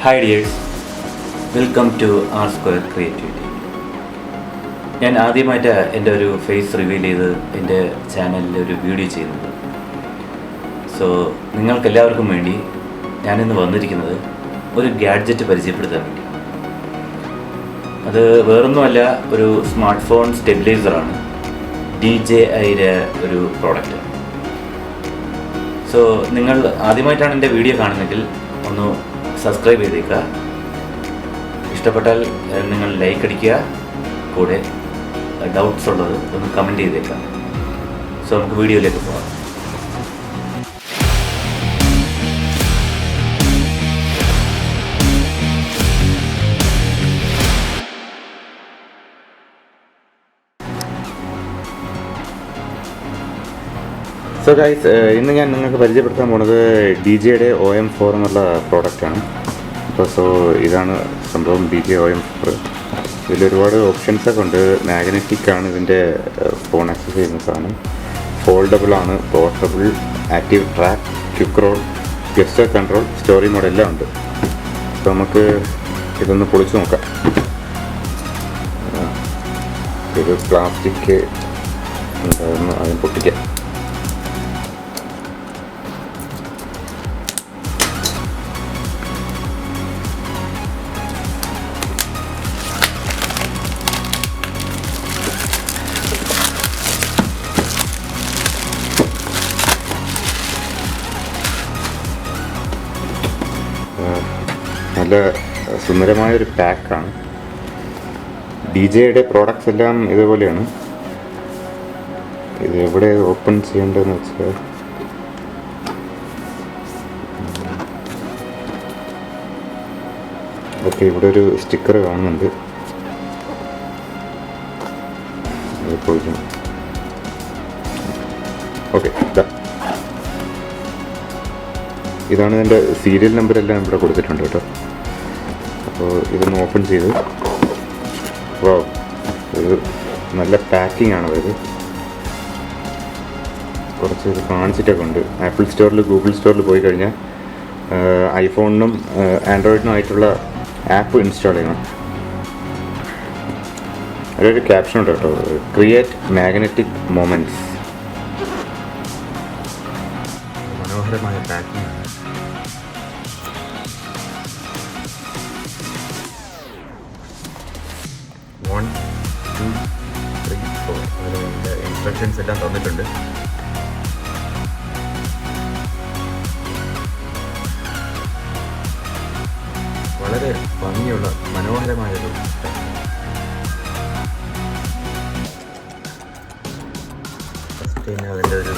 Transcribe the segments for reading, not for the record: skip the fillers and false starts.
Hi dears, welcome to R square creativity. ഞാൻ ആദ്യമായിട്ട് എൻ്റെ ഒരു ഫേസ് റിവീൽ ചെയ്ത് എൻ്റെ ചാനലിൽ ഒരു വീഡിയോ ചെയ്യുന്നത്. സോ നിങ്ങൾക്കെല്ലാവർക്കും വേണ്ടി ഞാനിന്ന് വന്നിരിക്കുന്നത് ഒരു ഗാഡ്ജറ്റ് പരിചയപ്പെടുത്താൻ വേണ്ടി. അത് വേറൊന്നുമല്ല, ഒരു സ്മാർട്ട് ഫോൺ സ്റ്റെബിലൈസറാണ്, DJIയുടെ ഒരു പ്രോഡക്റ്റ്. സോ നിങ്ങൾ ആദ്യമായിട്ടാണ് എൻ്റെ വീഡിയോ കാണുന്നതെങ്കിൽ ഒന്ന് സബ്സ്ക്രൈബ് ചെയ്തേക്കുക. ഇഷ്ടപ്പെട്ടാൽ നിങ്ങൾ ലൈക്ക് അടിക്കുക, കൂടെ ഡൗട്ട്സ് ഉള്ളത് ഒന്ന് കമൻറ്റ് ചെയ്തേക്കാം. സോ നമുക്ക് വീഡിയോയിലേക്ക് പോകാം. സോ ഗൈസ്, ഇന്ന് ഞാൻ നിങ്ങൾക്ക് പരിചയപ്പെടുത്താൻ പോണത് DJIയുടെ OM4 എന്നുള്ള പ്രോഡക്റ്റാണ്. അപ്പോൾ ഇതാണ് സംഭവം, DJI OM4. ഇതിലൊരുപാട് ഓപ്ഷൻസൊക്കെ ഉണ്ട്. മാഗ്നറ്റിക് ആണ് ഇതിൻ്റെ ഫോൺ ആക്സസ് ചെയ്യുന്ന സാധനം. ഫോൾഡബിൾ ആണ്, portable, active track, quick role, ഗസ്റ്റർ control, story mode എല്ലാം ഉണ്ട്. അപ്പോൾ നമുക്ക് ഇതൊന്ന് പൊളിച്ച് നോക്കാം. ഇത് പ്ലാസ്റ്റിക് ഉണ്ടായിരുന്നു, അതിന് പൊട്ടിക്കാം. നല്ല സുന്ദരമായൊരു പാക്കാണ്. DJIയുടെ പ്രോഡക്റ്റ്സ് എല്ലാം ഇതുപോലെയാണ്. ഇത് എവിടെ ഓപ്പൺ ചെയ്യേണ്ടതെന്ന് വെച്ചാൽ, ഓക്കെ, ഇവിടെ ഒരു സ്റ്റിക്കർ കാണുന്നുണ്ട്. ഓക്കെ, ഇതാണ് ഇതിൻ്റെ സീരിയൽ നമ്പറെല്ലാം ഇവിടെ കൊടുത്തിട്ടുണ്ട് കേട്ടോ. അപ്പോൾ ഇതൊന്ന് ഓപ്പൺ ചെയ്ത്, ഇത് നല്ല പാക്കിംഗ് ആണ്. ഇത് കുറച്ച് ഇത് കാണിച്ചിട്ടൊക്കെ ഉണ്ട്. ആപ്പിൾ സ്റ്റോറിൽ, ഗൂഗിൾ സ്റ്റോറിൽ പോയി കഴിഞ്ഞാൽ ഐഫോണിനും ആൻഡ്രോയിഡിനും ആയിട്ടുള്ള ആപ്പ് ഇൻസ്റ്റാൾ ചെയ്യണം. അതിലൊരു ക്യാപ്ഷൻ ഉണ്ട് കേട്ടോ, ക്രിയേറ്റ് മാഗ്നറ്റിക് മൊമെൻറ്റ്സ്. മനോഹരമായ പാക്കിംഗ്. 1, 2, 3, 4 അതിൻ്റെ ഇൻസ്ട്രക്ഷൻസ് എല്ലാം തന്നിട്ടുണ്ട്. വളരെ ഭംഗിയുള്ള മനോഹരമായൊരു ഫസ്റ്റ് തന്നെ അതിൻ്റെ ഒരു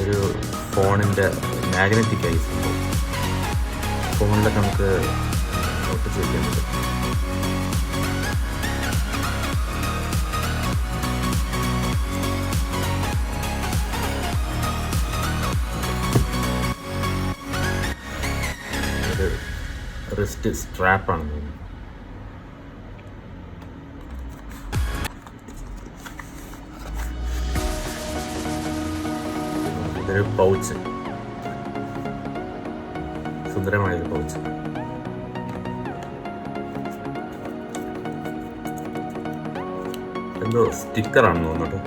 ഒരു ഫോണിൻ്റെ മാഗ്നറ്റിക് ഐസ് ഫോണിലൊക്കെ നമുക്ക് ഒട്ടിച്ച് വയ്ക്കാൻ പറ്റും. ഒരു റിസ്റ്റ് സ്ട്രാപ്പാണ് തോന്നുന്നു. ഇതൊരു പൗച്ച്, സുന്ദരമായൊരു പൗച്ച്. എന്തോ സ്റ്റിക്കറാണെന്ന് തോന്നുന്നു,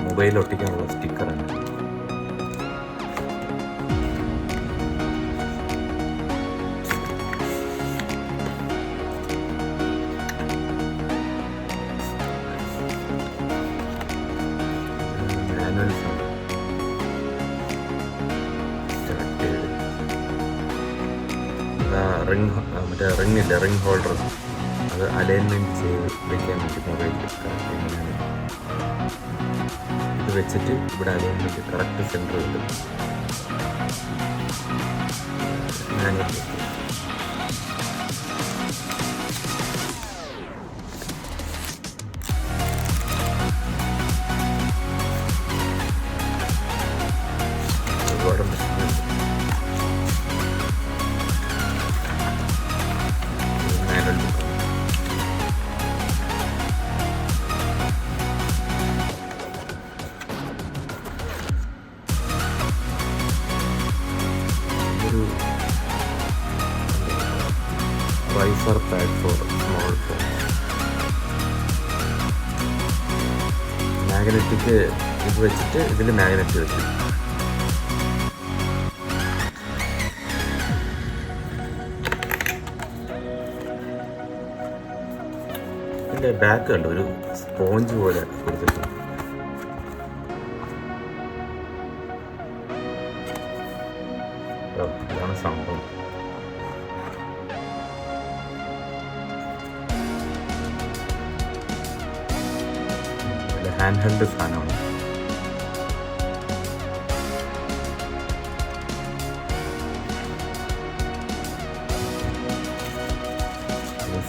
മൊബൈലിൽ ഒട്ടിക്കാനുള്ള സ്റ്റിക്കറാണ്. മാനുവൽസ് ആണ്. മറ്റേ റിംഗ് ഹോൾഡർ, അത് അലൈൻമെൻറ്റ് ചെയ്ത് വയ്ക്കാൻ വേണ്ടി മൊബൈലിൽ ഇത് വെച്ചിട്ട് ഇവിടെ അലൈൻമെൻറ്റ് കറക്റ്റ് സെൻറ്റർ കിട്ടും. ഒരുപാട് buffer pad for small phones. Magnetic ഇത് വെച്ചിട്ട് ഇതിൽ മാഗ്നറ്റ് വെച്ചു. ഇതിൻ്റെ ബാക്ക് കണ്ടോ, ഒരു സ്പോഞ്ച് പോലെ കൊടുത്തിട്ടുണ്ട്. ഇതാണ് സംഭവം. ഹാൻഡ് ഹെൽഡ് സാധനമാണ്.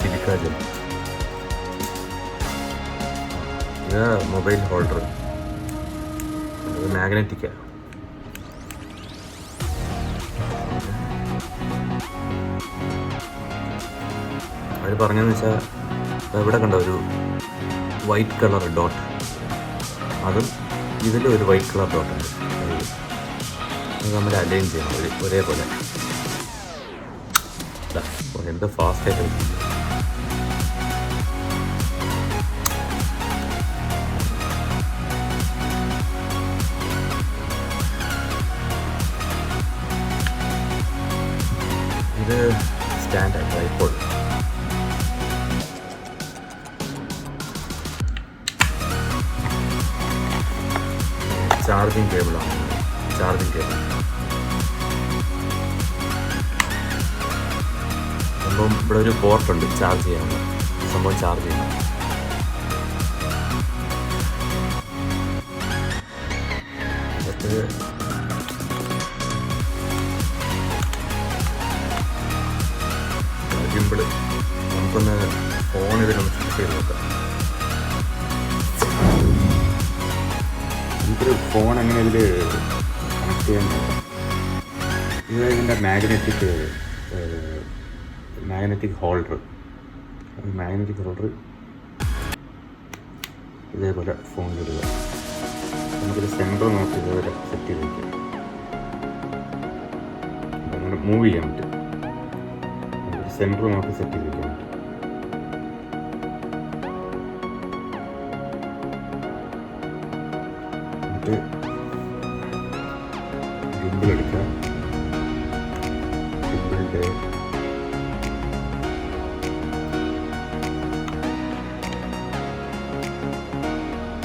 Silica gel. ഇത് മൊബൈൽ ഹോൾഡർ. ഇത് മാഗ്നറ്റിക്കാണ്. അവർ പറഞ്ഞതെന്ന് വെച്ചാൽ ഇവിടെ കണ്ടോ ഒരു വൈറ്റ് കളർ ഡോട്ട്, അതും ഇതിലും ഒരു വൈറ്റ് കളർ ഡോട്ടുണ്ട്. അത് നമ്മൾ അലൈൻ ചെയ്യണം ഒരേപോലെ. എന്ത് ഫാസ്റ്റായിട്ട് വെച്ചിട്ടുണ്ട്. ഇത് സ്റ്റാൻഡ് ട്രൈപോഡ്. ചാർജിങ് കേബിളാണ്. ചാർജിങ് കേബിൾ സംഭവം. ഇവിടെ ഒരു പോർട്ടുണ്ട് ചാർജ് ചെയ്യാനുള്ള സംഭവം. ചാർജ് ചെയ്യണം. ഗിംബിൾ. നമുക്കൊന്ന് ഫോൺ ഇതിലൊന്ന് ഫിക്സ് ചെയ്ത് നോക്കാം. നമുക്കൊരു ഫോൺ എങ്ങനെ ഇതിൽ കണക്ട് ചെയ്യാൻ നോക്കാം. ഇത് ഇതിൻ്റെ മാഗ്നറ്റിക് ഹോൾഡർ. ഇതേപോലെ ഫോണിലിടുക. നമുക്കൊരു സെൻറ്റർ നോക്കി ഇതേപോലെ സെറ്റ് ചെയ്ത് വയ്ക്കാം. അങ്ങനെ മൂവ് ചെയ്യാൻ പറ്റും. നമുക്കൊരു സെൻറ്റർ നോക്കി സെറ്റ് ചെയ്ത് വയ്ക്കാൻ പറ്റും. എന്നിട്ട് ഗിംബിൾ എടുക്കുക. ഗിംബിളിൻ്റെ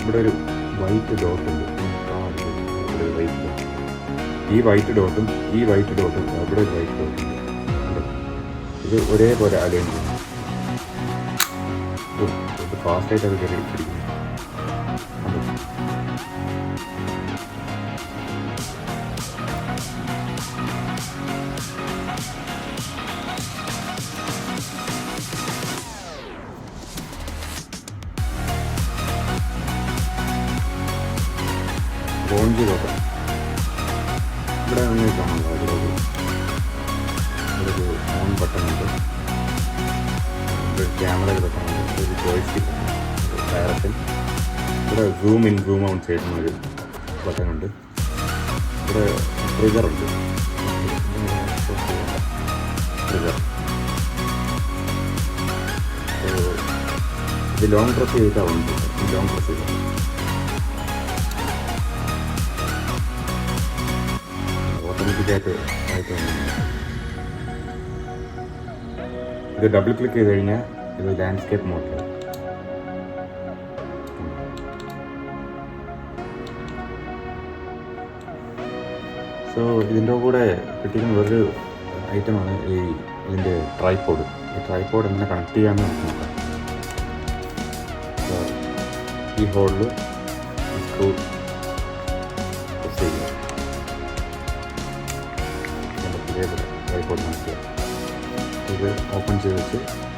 ഇവിടെ ഒരു വൈറ്റ് ഡോട്ട് ഉണ്ട്. ഇവിടെ ഒരു വൈറ്റ് ഡോട്ട്. ഈ വൈറ്റ് ഡോട്ടും അവിടെ ഒരു വൈറ്റ് ഡോട്ട് ഉണ്ട്. ഇത് ഒരേപോലെ അലൈൻ ചെയ്യണം. ഇത് ഫാസ്റ്റായിട്ട് അത് കയറി പിടിക്കുന്നു. ഓൺ ചെയ്ത് നോക്കാം. ഇവിടെ ഒന്ന് കാണാം. ഒരു ഓൺ ബട്ടൺ ഉണ്ട്. ഒരു ക്യാമറ ബട്ടണുണ്ട്. ഒരു ജോയ്സ്റ്റിക് ഡയറക്ഷൻ. ഇവിടെ സൂം ഇൻ സൂം ഔട്ട് ചെയ്യുന്ന ഒരു ബട്ടണുണ്ട്. ഇവിടെ ട്രിഗറുണ്ട്. ഇത് ലോങ് പ്രസ് ചെയ്തിട്ടാണ് ഉണ്ട്. ലോങ് പ്രസ് ചെയ്താൽ ഓട്ടോമാറ്റിക്കായിട്ട് ആയിട്ട്. ഇത് ഡബിൾ ക്ലിക്ക് ചെയ്ത് കഴിഞ്ഞാൽ ഇത് ലാൻഡ്സ്കേപ്പ് മോഡിലാണ്. സോ ഇതിൻ്റെ കൂടെ കിട്ടിയിരുന്ന വേറൊരു ഐറ്റമാണ് ഇതിൻ്റെ ട്രൈപോഡ്. ഈ ട്രൈപോഡ് എങ്ങനെ കണക്ട് ചെയ്യാമെന്ന് നമുക്ക് നോക്കാം. ഈ ഹോളിൽ സ്ക്രൂ പ്രസ് ചെയ്യുക. ഇതേപോലെ ട്രൈപോഡ് കണക്ട് ചെയ്യാം. ഇത് ഓപ്പൺ ചെയ്ത് വെച്ച്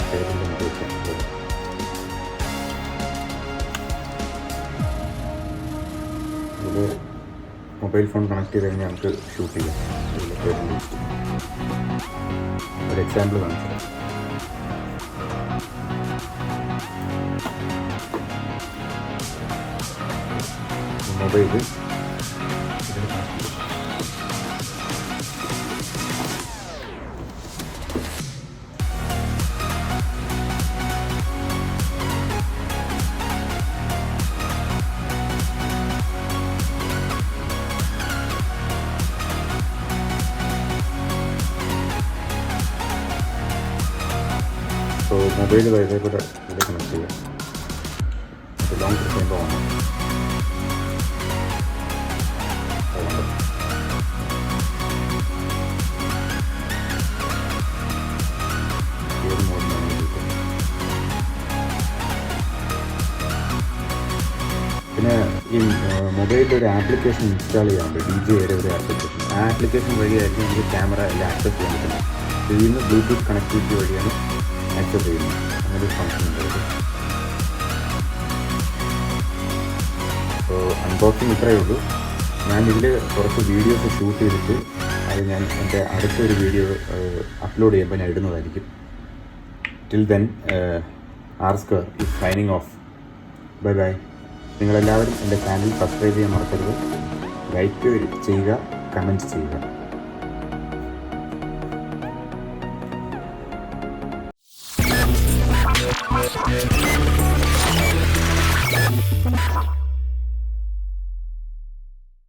ടേബിളിൽ നമുക്ക് വയ്ക്കാം. ഇത് മൊബൈൽ ഫോൺ കണക്ട് ചെയ്ത് കഴിഞ്ഞാൽ നമുക്ക് ഷൂട്ട് ചെയ്യാം. ടേബിളിൽ വെച്ചിട്ട് ഒരു എക്സാമ്പിൾ കാണിച്ചു. മൊബൈൽ ഇതിൽ മൊബൈൽ ഇതേപോലെ ഇവിടെ കണക്ട് ചെയ്യാം. ലോങ് ചെയ്യുമ്പോൾ ആണ് ഏത് മോഡിലാണ് ഉപയോഗിക്കുന്നത്. പിന്നെ ഈ മൊബൈലിൽ ഒരു ആപ്ലിക്കേഷൻ ഇൻസ്റ്റാൾ ചെയ്യാറുണ്ട്, DJ ഒരു ആപ്ലിക്കേഷൻ. ആ ആപ്ലിക്കേഷൻ വഴിയായിരിക്കും നമുക്ക് ക്യാമറ എല്ലാം ആക്സസ് ചെയ്യാൻ പറ്റുന്നത്. ഇതിൽ നിന്ന് ബ്ലൂടൂത്ത് കണക്ടിവിറ്റി വഴിയാണ് ആക്സസ് ചെയ്യുന്നത്. അങ്ങനൊരു ഫംഗ്ഷൻ ഉണ്ട്. അപ്പോൾ അൺബോക്സിങ് ഇത്രയേ ഉള്ളൂ. ഞാൻ ഇതിൽ കുറച്ച് വീഡിയോസ് ഷൂട്ട് ചെയ്തിട്ട് അത് ഞാൻ എൻ്റെ അടുത്തൊരു വീഡിയോ അപ്ലോഡ് ചെയ്യുമ്പോൾ ഞാൻ ഇടുന്നതായിരിക്കും. ടിൽ ദെൻ ആർസ്കർ is signing off. Bye bye. നിങ്ങളെല്ലാവരും എൻ്റെ ചാനൽ സബ്സ്ക്രൈബ് ചെയ്യാൻ മറക്കരുത്. ലൈക്ക് ചെയ്യുക, കമൻറ്റ് ചെയ്യുക.